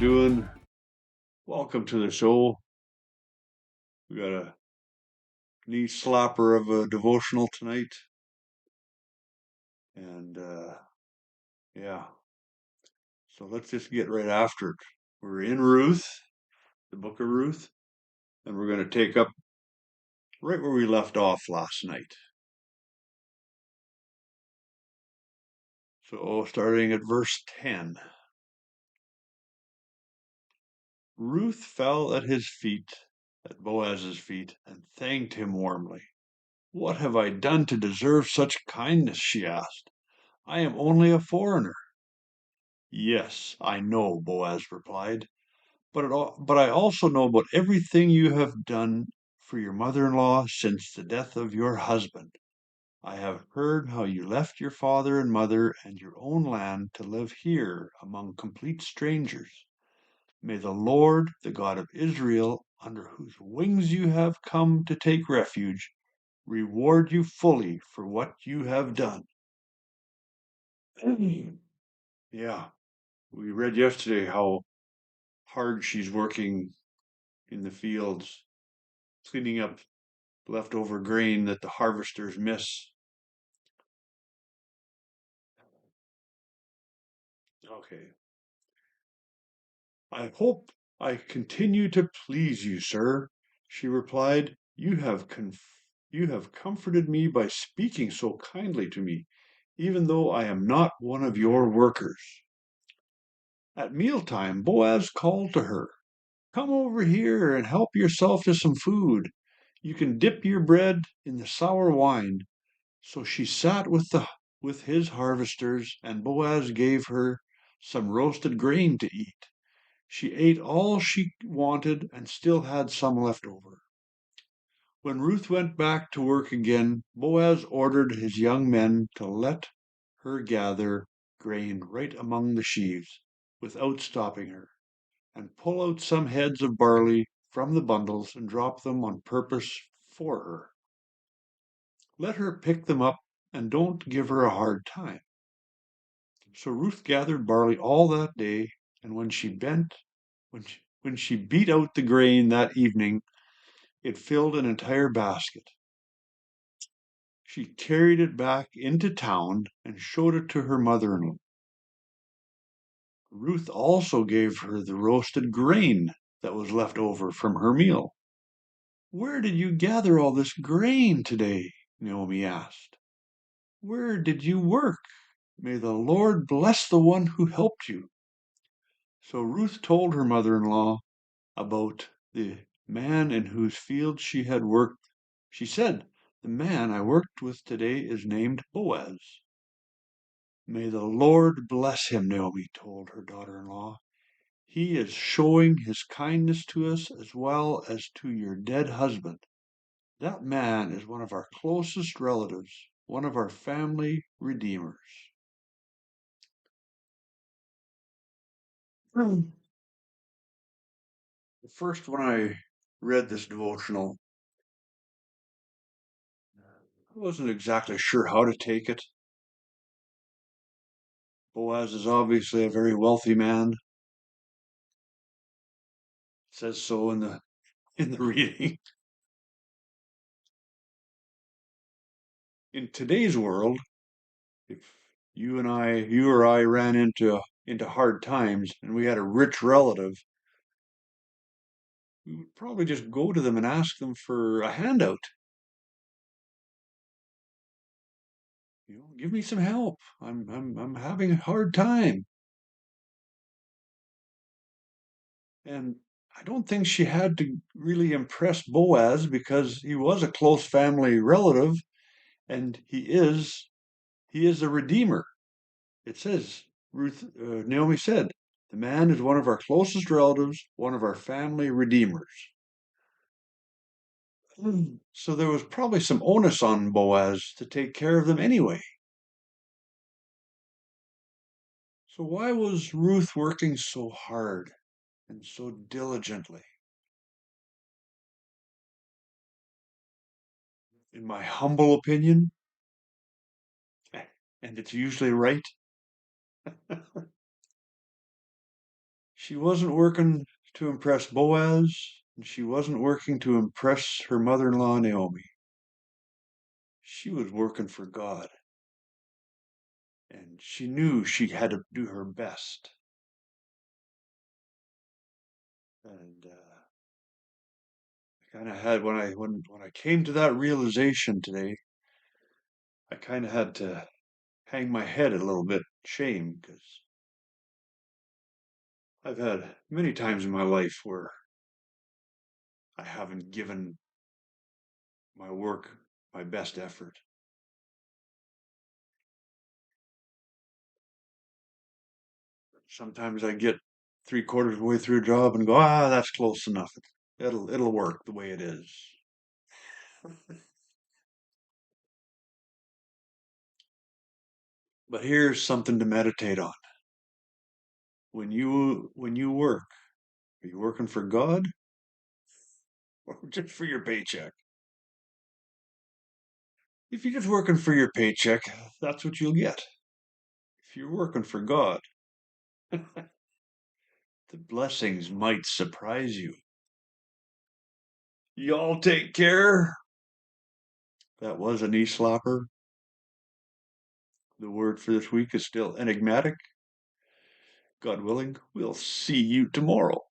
doing? Welcome to the show. We got a neat slapper of a devotional tonight. And yeah, so let's just get right after it. We're in Ruth, the book of Ruth, and we're going to take up right where we left off last night. So starting at verse 10. Ruth fell at his feet, at Boaz's feet, and thanked him warmly. What have I done to deserve such kindness? She asked. I am only a foreigner. Yes, I know, Boaz replied, but I also know about everything you have done for your mother-in-law since the death of your husband. I have heard how you left your father and mother and your own land to live here among complete strangers. May the Lord, the God of Israel, under whose wings you have come to take refuge, reward you fully for what you have done. Yeah, we read yesterday how hard she's working in the fields, cleaning up leftover grain that the harvesters miss. Okay. I hope I continue to please you, sir, she replied. You have comforted me by speaking so kindly to me, even though I am not one of your workers. At mealtime, Boaz called to her, come over here and help yourself to some food. You can dip your bread in the sour wine. So she sat with his harvesters, and Boaz gave her some roasted grain to eat. She ate all she wanted and still had some left over. When Ruth went back to work again, Boaz ordered his young men to let her gather grain right among the sheaves, without stopping her, and pull out some heads of barley from the bundles and drop them on purpose for her. Let her pick them up and don't give her a hard time. So Ruth gathered barley all that day, and when she beat out the grain that evening, it filled an entire basket. She carried it back into town and showed it to her mother-in-law. Ruth also gave her the roasted grain that was left over from her meal. Where did you gather all this grain today? Naomi asked. Where did you work? May the Lord bless the one who helped you. So Ruth told her mother-in-law about the man in whose field she had worked. She said, the man I worked with today is named Boaz. May the Lord bless him, Naomi told her daughter-in-law. He is showing his kindness to us as well as to your dead husband. That man is one of our closest relatives, one of our family redeemers. First, when I read this devotional, I wasn't exactly sure how to take it. Boaz is obviously a very wealthy man. It says so in the reading. In today's world, if you or I ran into hard times and we had a rich relative, we would probably just go to them and ask them for a handout. Give me some help. I'm having a hard time. And I don't think she had to really impress Boaz because he was a close family relative and he is a redeemer. It says, Naomi said, the man is one of our closest relatives, one of our family redeemers. So there was probably some onus on Boaz to take care of them anyway. So why was Ruth working so hard and so diligently? In my humble opinion, and it's usually right, She wasn't working to impress Boaz, and she wasn't working to impress her mother-in-law, Naomi. She was working for God, and she knew she had to do her best. And I kind of had when I came to that realization today, I kind of had to hang my head a little bit in shame because I've had many times in my life where I haven't given my work my best effort. Sometimes I get three-quarters of the way through a job and go, that's close enough. It'll work the way it is. But here's something to meditate on. When you work, are you working for God or just for your paycheck? If you're just working for your paycheck, that's what you'll get. If you're working for God, the blessings might surprise you. Y'all take care. That was a knee slapper. The word for this week is still enigmatic. God willing, we'll see you tomorrow.